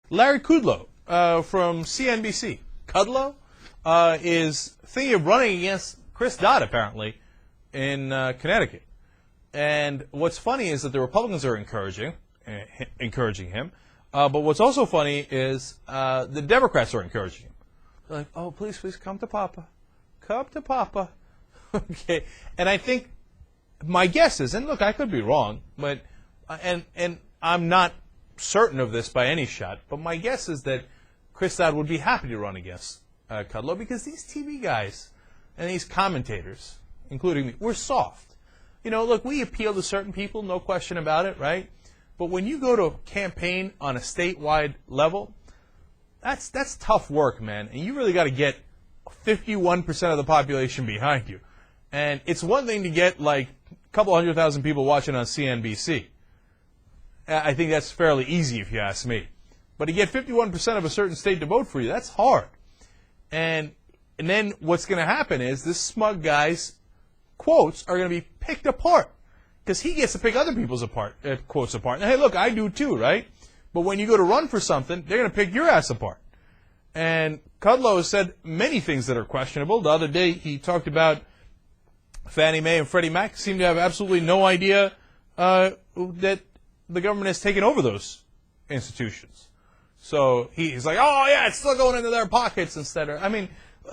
Larry Kudlow from CNBC. Kudlow is thinking of running against Chris Dodd, apparently, in Connecticut. And what's funny is that the Republicans are encouraging him. But what's also funny is the Democrats are encouraging him. They're like, oh, please come to Papa. Come to Papa. Okay. And I think my guess is, and look, I could be wrong, but and I'm not certain of this by any shot, but my guess is that Chris Dodd would be happy to run against Kudlow because these TV guys and these commentators, including me, we're soft. You know, look, we appeal to certain people, no question about it, right? But when you go to campaign on a statewide level, that's tough work, man. And you really got to get 51% of the population behind you. And it's one thing to get like a couple 100,000 people watching on CNBC. I think that's fairly easy if you ask me. But to get 51% of a certain state to vote for you, that's hard. And then what's going to happen is this smug guy's quotes are going to be picked apart because he gets to pick other people's quotes apart. And hey, look, I do too, right? But when you go to run for something, they're going to pick your ass apart. And Kudlow has said many things that are questionable. The other day he talked about Fannie Mae and Freddie Mac seem to have absolutely no idea that the government has taken over those institutions. So he's like, oh, yeah, it's still going into their pockets instead of, I mean,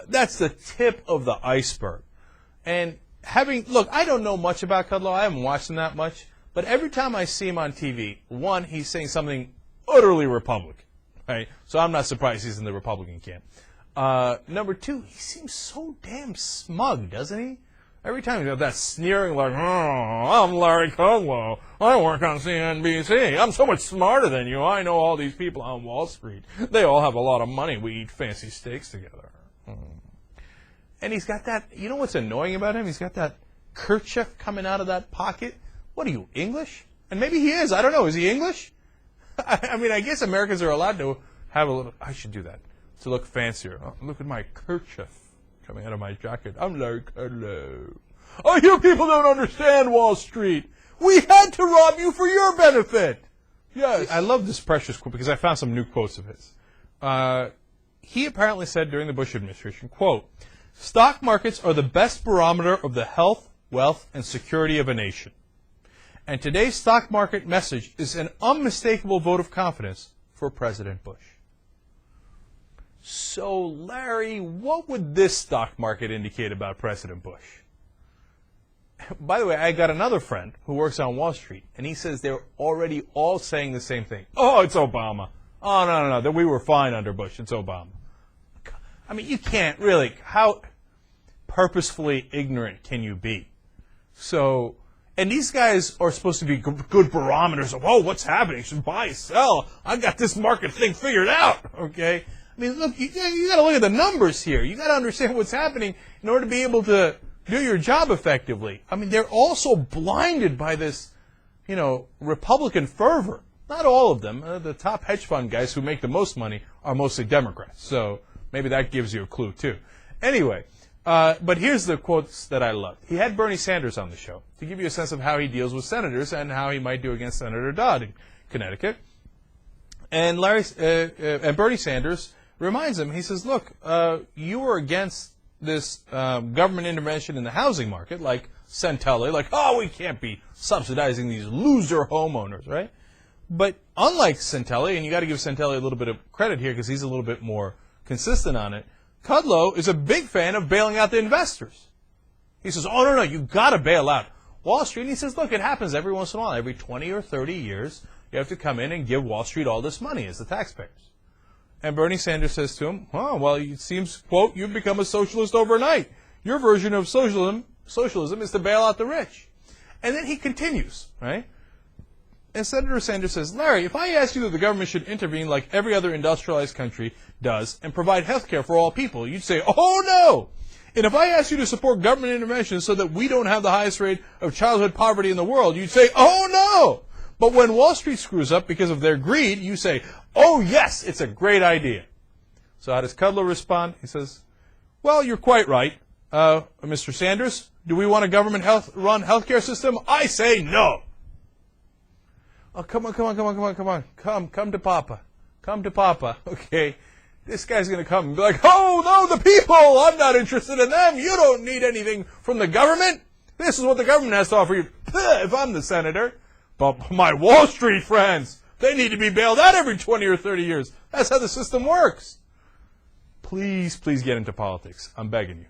that's the tip of the iceberg. And look, I don't know much about Kudlow. I haven't watched him that much. But every time I see him on TV, one, he's saying something utterly Republican, right? So I'm not surprised he's in the Republican camp. Number two, he seems so damn smug, doesn't he? Every time you have that sneering, like, oh, I'm Larry Kudlow. I work on CNBC. I'm so much smarter than you. I know all these people on Wall Street. They all have a lot of money. We eat fancy steaks together. And he's got that, you know what's annoying about him? He's got that kerchief coming out of that pocket. What are you, English? And maybe he is. I don't know. Is he English? I mean, I guess Americans are allowed to have a little, I should do that, to look fancier. Oh, look at my kerchief coming out of my jacket. I'm Larry Kudlow. Oh, you people don't understand Wall Street. We had to rob you for your benefit. Yes. I love this precious quote because I found some new quotes of his. He apparently said during the Bush administration, quote, stock markets are the best barometer of the health, wealth, and security of a nation. And today's stock market message is an unmistakable vote of confidence for President Bush. So, Larry, what would this stock market indicate about President Bush? By the way, I got another friend who works on Wall Street, and he says they're already all saying the same thing. Oh, it's Obama. Oh, no, that we were fine under Bush. It's Obama. I mean, you can't really. How purposefully ignorant can you be? So, and these guys are supposed to be good barometers of, oh, what's happening? Should buy, sell. I got this market thing figured out. Okay. I mean, look, you got to look at the numbers here. You got to understand what's happening in order to be able to do your job effectively. I mean, they're also blinded by this, Republican fervor. Not all of them. The top hedge fund guys who make the most money are mostly Democrats. So maybe that gives you a clue too. Anyway, but here's the quotes that I loved. He had Bernie Sanders on the show to give you a sense of how he deals with senators and how he might do against Senator Dodd in Connecticut. And Bernie Sanders reminds him, he says, look, you were against this government intervention in the housing market, like Centelli, like, oh, we can't be subsidizing these loser homeowners, right? But unlike Centelli, and you got to give Centelli a little bit of credit here because he's a little bit more consistent on it, Kudlow is a big fan of bailing out the investors. He says, oh, no, you got to bail out Wall Street. And he says, look, it happens every once in a while. Every 20 or 30 years, you have to come in and give Wall Street all this money as the taxpayers. And Bernie Sanders says to him, oh, well, it seems, quote, you've become a socialist overnight. Your version of socialism is to bail out the rich. And then he continues, right? And Senator Sanders says, Larry, if I asked you that the government should intervene like every other industrialized country does and provide health care for all people, you'd say, oh, no. And if I asked you to support government intervention so that we don't have the highest rate of childhood poverty in the world, you'd say, oh, no. But when Wall Street screws up because of their greed, you say, oh, yes, it's a great idea. So how does Kudlow respond? He says, well, you're quite right, Mr. Sanders. Do we want a government-run health care system? I say no. Oh, come on. Come to Papa. come to Papa, okay? This guy's going to come and be like, oh, no, the people! I'm not interested in them! You don't need anything from the government! This is what the government has to offer you. If I'm the senator. But my Wall Street friends, they need to be bailed out every 20 or 30 years. That's how the system works. Please, please get into politics. I'm begging you.